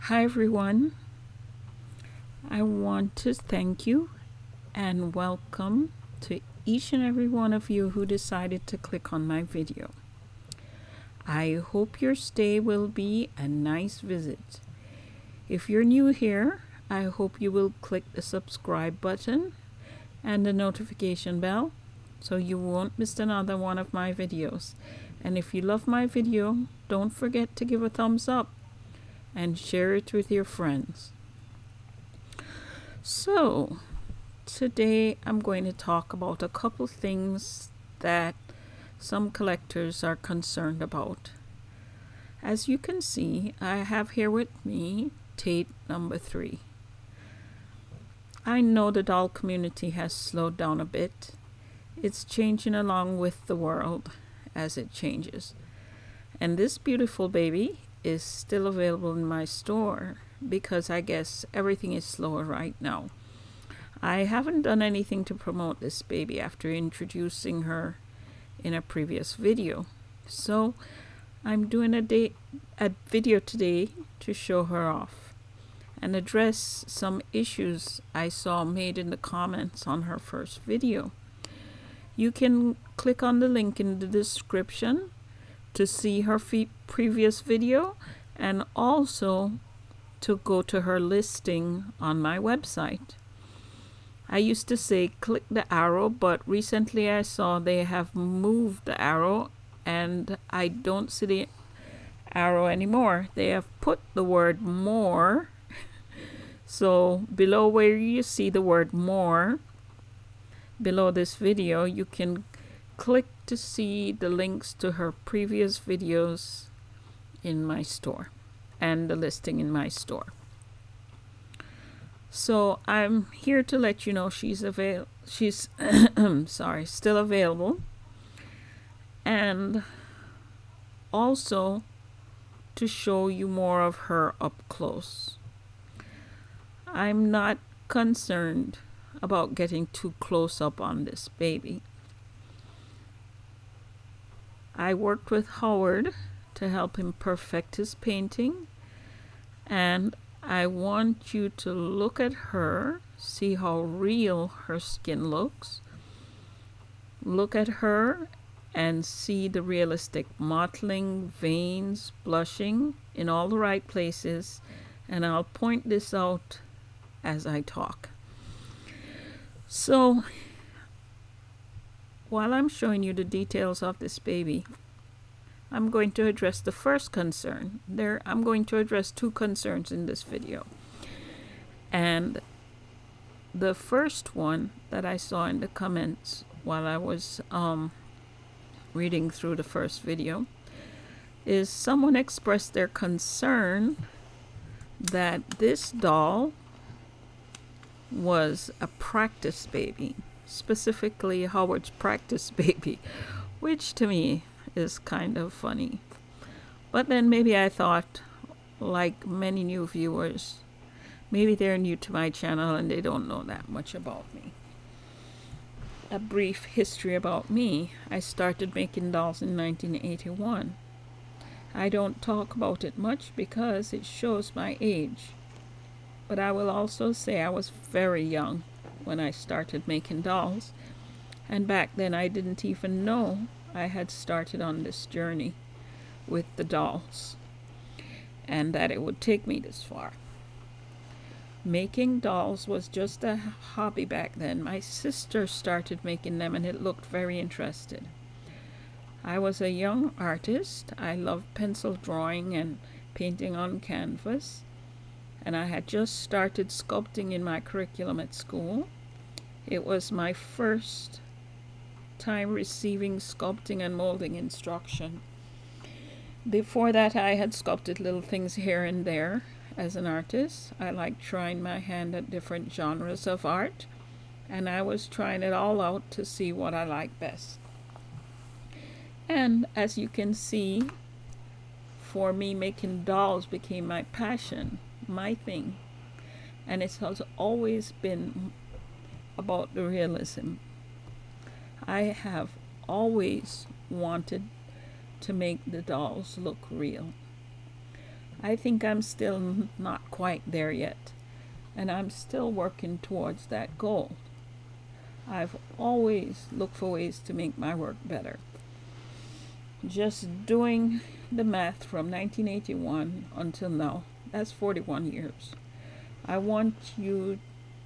Hi everyone, I want to thank you and welcome to each and every one of you who decided to click on my video. I hope your stay will be a nice visit. If you're new here, I hope you will click the subscribe button and the notification bell so you won't miss another one of my videos. And if you love my video, don't forget to give a thumbs up and share it with your friends. So today I'm going to talk about a couple things that some collectors are concerned about. As you can see, I have here with me Tate number 3. I know the doll community has slowed down a bit. It's changing along with the world as it changes. And this beautiful baby is still available in my store because I guess everything is slower right now. I haven't done anything to promote this baby after introducing her in a previous video. So I'm doing a video today to show her off and address some issues I saw made in the comments on her first video. You can click on the link in the description to see her previous video and also to go to her listing on my website. I used to say click the arrow, but recently I saw they have moved the arrow and I don't see the arrow anymore. They have put the word more. So below where you see the word more, below this video, you can click to see the links to her previous videos in my store and the listing in my store. So I'm here to let you know she's still available, and also to show you more of her up close. I'm not concerned about getting too close up on this baby. I worked with Howard to help him perfect his painting, and I want you to look at her, see how real her skin looks. Look at her and see the realistic mottling, veins, blushing in all the right places, and I'll point this out as I talk. So while I'm showing you the details of this baby, I'm going to address the first concern. I'm going to address two concerns in this video. And the first one that I saw in the comments while I was reading through the first video is someone expressed their concern that this doll was a practice baby, specifically Howard's practice baby, which to me is kind of funny. But then maybe I thought, like many new viewers, maybe they're new to my channel and they don't know that much about me. A brief history about me: I started making dolls in 1981. I don't talk about it much because it shows my age, but I will also say I was very young when I started making dolls, and back then I didn't even know I had started on this journey with the dolls and that it would take me this far. Making dolls was just a hobby back then. My sister started making them and it looked very interesting. I was a young artist. I loved pencil drawing and painting on canvas, and I had just started sculpting in my curriculum at school. It was my first time receiving sculpting and molding instruction. Before that, I had sculpted little things here and there as an artist. I liked trying my hand at different genres of art, and I was trying it all out to see what I liked best. And as you can see, for me, making dolls became my passion, my thing, and it has always been about the realism. I have always wanted to make the dolls look real. I think I'm still not quite there yet, and I'm still working towards that goal. I've always looked for ways to make my work better. Just doing the math from 1981 until now, that's 41 years. I want you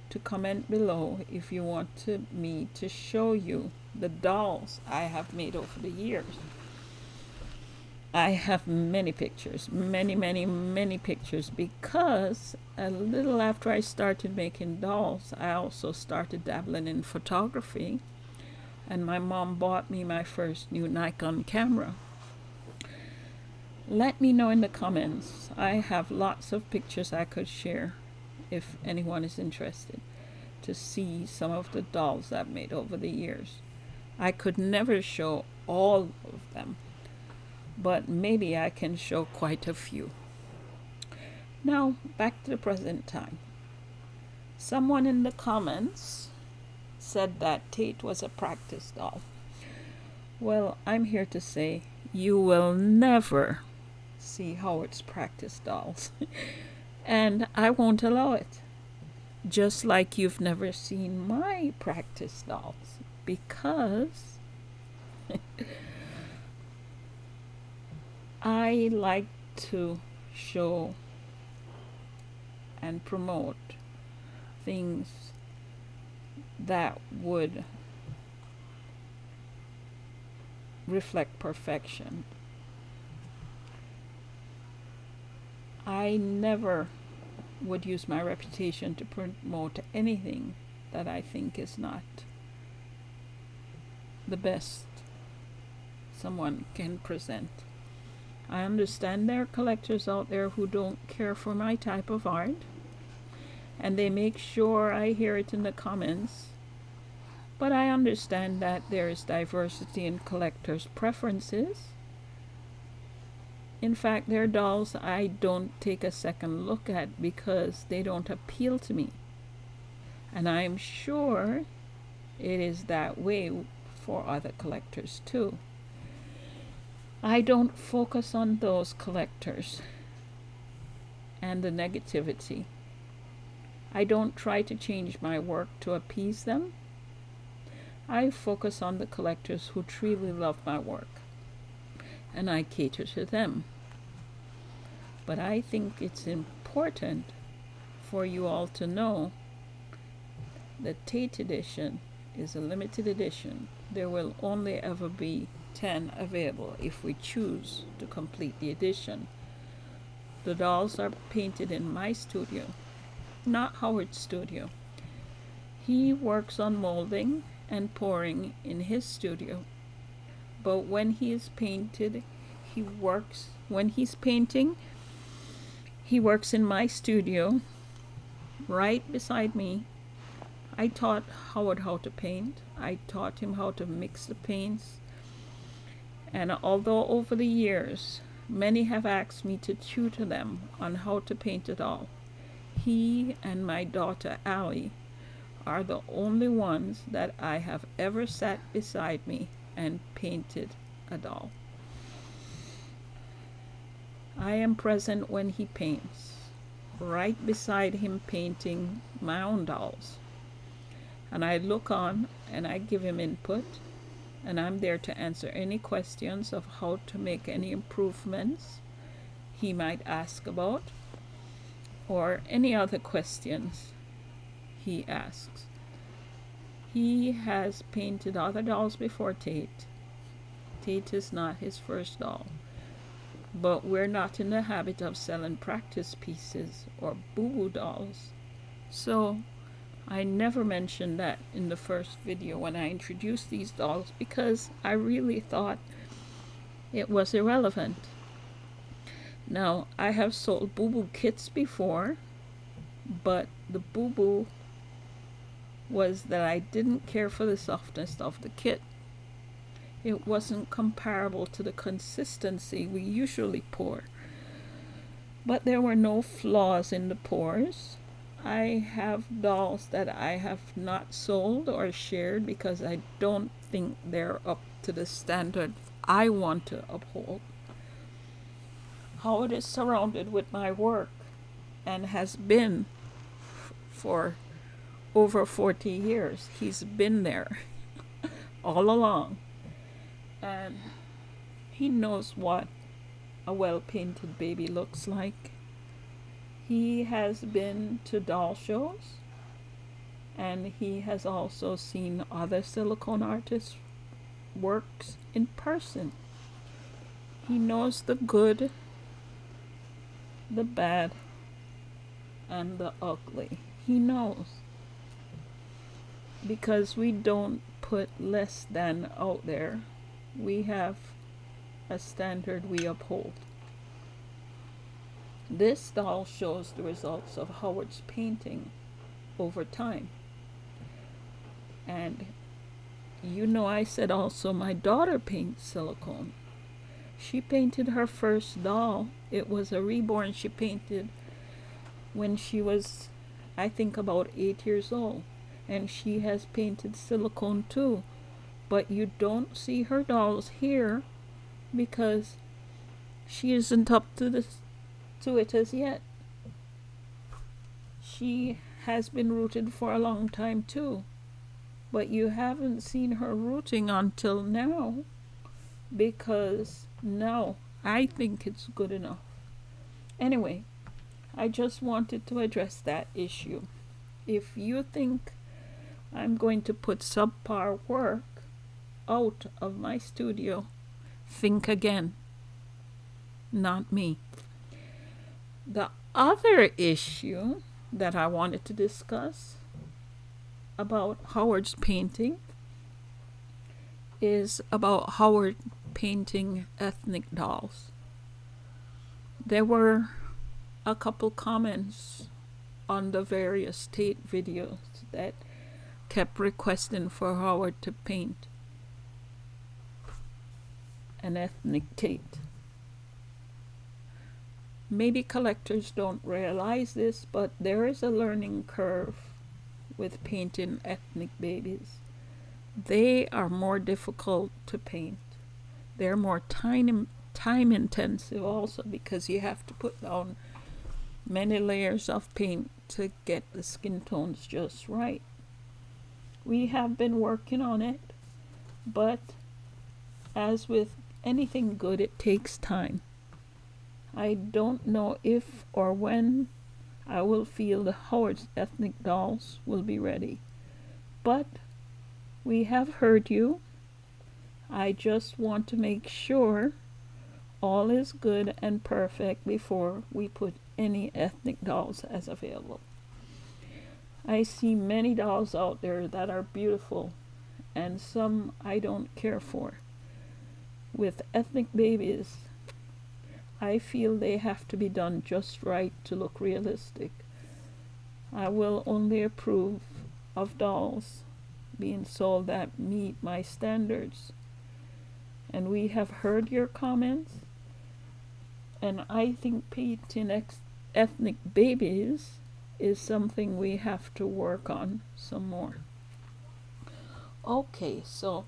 to comment below if you want me to show you the dolls I have made over the years. I have many pictures, many pictures, because a little after I started making dolls, I also started dabbling in photography, and my mom bought me my first new Nikon camera. Let me know in the comments. I have lots of pictures I could share if anyone is interested to see some of the dolls I've made over the years. I could never show all of them, but maybe I can show quite a few. Now, back to the present time. Someone in the comments said that Tate was a practice doll. Well, I'm here to say you will never see Howard's practice dolls, and I won't allow it. Just like you've never seen my practice dolls, because I like to show and promote things that would reflect perfection. I never would use my reputation to promote anything that I think is not the best someone can present. I understand there are collectors out there who don't care for my type of art, and they make sure I hear it in the comments. But I understand that there is diversity in collectors' preferences. In fact, there are dolls I don't take a second look at because they don't appeal to me. And I'm sure it is that way for other collectors too. I don't focus on those collectors and the negativity. I don't try to change my work to appease them. I focus on the collectors who truly love my work, and I cater to them. But I think it's important for you all to know that Tate edition is a limited edition. There will only ever be 10 available if we choose to complete the edition. The dolls are painted in my studio, not Howard's studio. He works on molding and pouring in his studio, but when he is painted, when he's painting, he works in my studio right beside me. I taught Howard how to paint. I taught him how to mix the paints. And although over the years, many have asked me to tutor them on how to paint a doll, he and my daughter Allie are the only ones that I have ever sat beside me and painted a doll. I am present when he paints, right beside him painting my own dolls. And I look on and I give him input, and I'm there to answer any questions of how to make any improvements he might ask about, or any other questions he asks. He has painted other dolls before Tate. Tate is not his first doll. But we're not in the habit of selling practice pieces or boo-boo dolls. So I never mentioned that in the first video when I introduced these dolls, because I really thought it was irrelevant. Now, I have sold boo-boo kits before, but the boo-boo was that I didn't care for the softness of the kit. It wasn't comparable to the consistency we usually pour. But there were no flaws in the pours. I have dolls that I have not sold or shared because I don't think they're up to the standard I want to uphold. Howard is surrounded with my work and has been for over 40 years. He's been there all along. And he knows what a well-painted baby looks like. He has been to doll shows, and he has also seen other silicone artists' works in person. He knows the good, the bad, and the ugly. He knows. Because we don't put less than out there. We have a standard we uphold. This doll shows the results of Howard's painting over time. And you know, I said also my daughter paints silicone. She painted her first doll. It was a reborn she painted when she was, I think, about 8 years old. And she has painted silicone too. But you don't see her dolls here because she isn't up to it as yet. She has been rooted for a long time too. But you haven't seen her rooting until now, because now I think it's good enough. Anyway, I just wanted to address that issue. If you think I'm going to put subpar work out of my studio, think again. Not me. The other issue that I wanted to discuss about Howard's painting is about Howard painting ethnic dolls. There were a couple comments on the various Tate videos that kept requesting for Howard to paint an ethnic Tate. Maybe collectors don't realize this, but there is a learning curve with painting ethnic babies. They are more difficult to paint. They're more time intensive also, because you have to put down many layers of paint to get the skin tones just right. We have been working on it, but as with anything good, it takes time. I don't know if or when I will feel the Howard's ethnic dolls will be ready. But we have heard you. I just want to make sure all is good and perfect before we put any ethnic dolls as available. I see many dolls out there that are beautiful, and some I don't care for. With ethnic babies, I feel they have to be done just right to look realistic. I will only approve of dolls being sold that meet my standards. And we have heard your comments, and I think painting ethnic babies is something we have to work on some more. Okay, so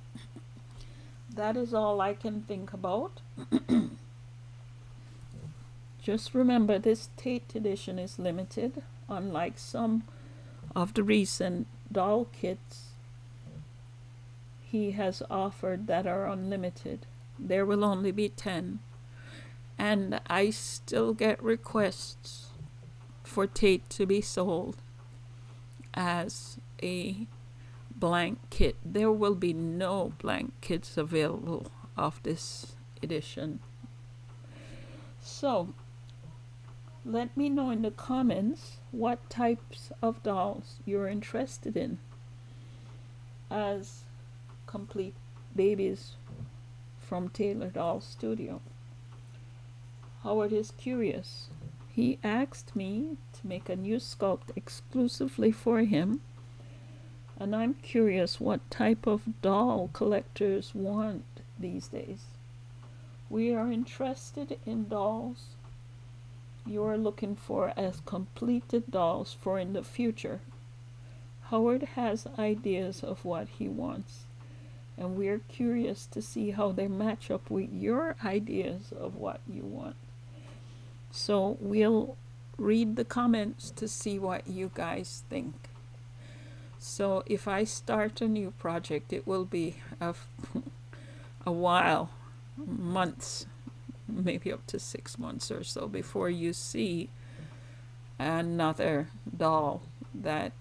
that is all I can think about. Just remember, this Tate edition is limited, unlike some of the recent doll kits he has offered that are unlimited. There will only be 10. And I still get requests for Tate to be sold as a blank kit. There will be no blank kits available of this edition. So, let me know in the comments what types of dolls you're interested in as complete babies from Taylor Doll Studio. Howard is curious. He asked me to make a new sculpt exclusively for him, and I'm curious what type of doll collectors want these days. We are interested in dolls you are looking for as completed dolls for in the future. Howard has ideas of what he wants, and we're curious to see how they match up with your ideas of what you want. So we'll read the comments to see what you guys think. So if I start a new project, it will be a while, months, maybe up to 6 months or so before you see another doll that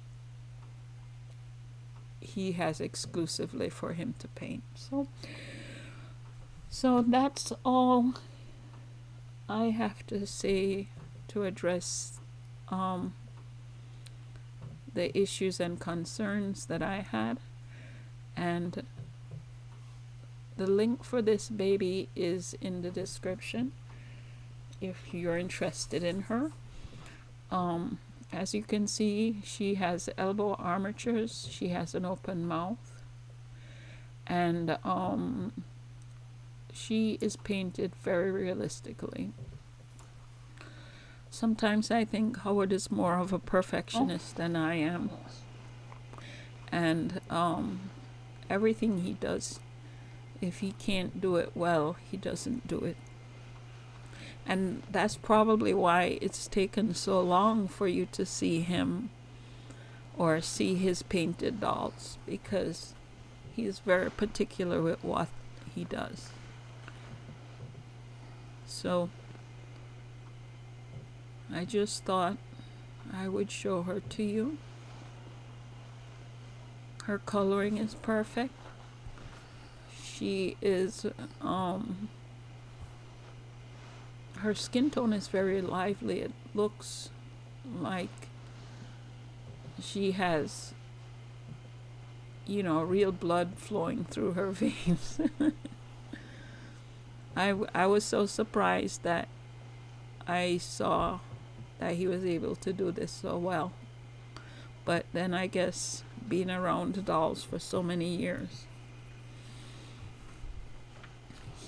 he has exclusively for him to paint. So that's all I have to say to address the issues and concerns that I had. And the link for this baby is in the description if you're interested in her. As you can see, she has elbow armatures, she has an open mouth, and she is painted very realistically. Sometimes I think Howard is more of a perfectionist than I am, and everything he does, if he can't do it well, he doesn't do it. And that's probably why it's taken so long for you to see him or see his painted dolls, because he's very particular with what he does. So I just thought I would show her to you. Her coloring is perfect. She is her skin tone is very lively. It looks like she has, real blood flowing through her veins. I was so surprised that I saw that he was able to do this so well. But then I guess being around dolls for so many years,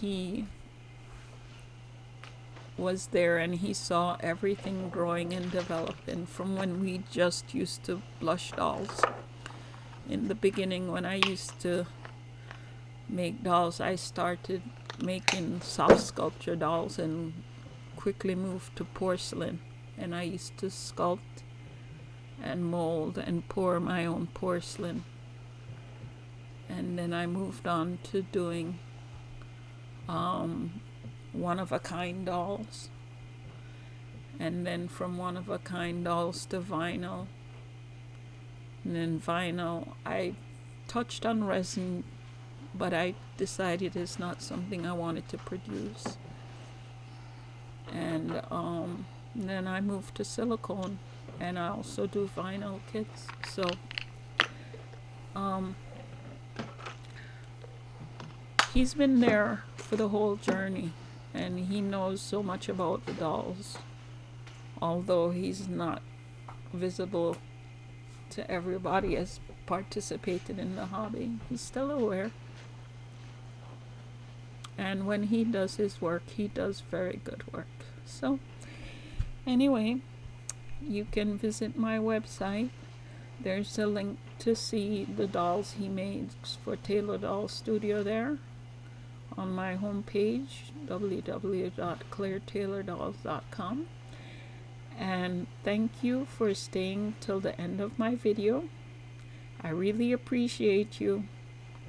he was there and he saw everything growing and developing from when we just used to blush dolls. In the beginning, when I used to make dolls, I started making soft sculpture dolls and quickly moved to porcelain. And I used to sculpt and mold and pour my own porcelain. And then I moved on to doing one-of-a-kind dolls, and then from one-of-a-kind dolls to vinyl, and then vinyl I touched on resin, but I decided it's not something I wanted to produce. And then I moved to silicone, and I also do vinyl kits. So he's been there for the whole journey, and he knows so much about the dolls. Although he's not visible to everybody as participated in the hobby, he's still aware. And when he does his work, he does very good work. So anyway, you can visit my website. There's a link to see the dolls he made for Taylor Doll Studio there on my homepage, www.clairetaylordolls.com. And thank you for staying till the end of my video. I really appreciate you.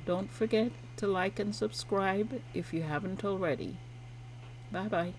Don't forget to like and subscribe if you haven't already. Bye bye.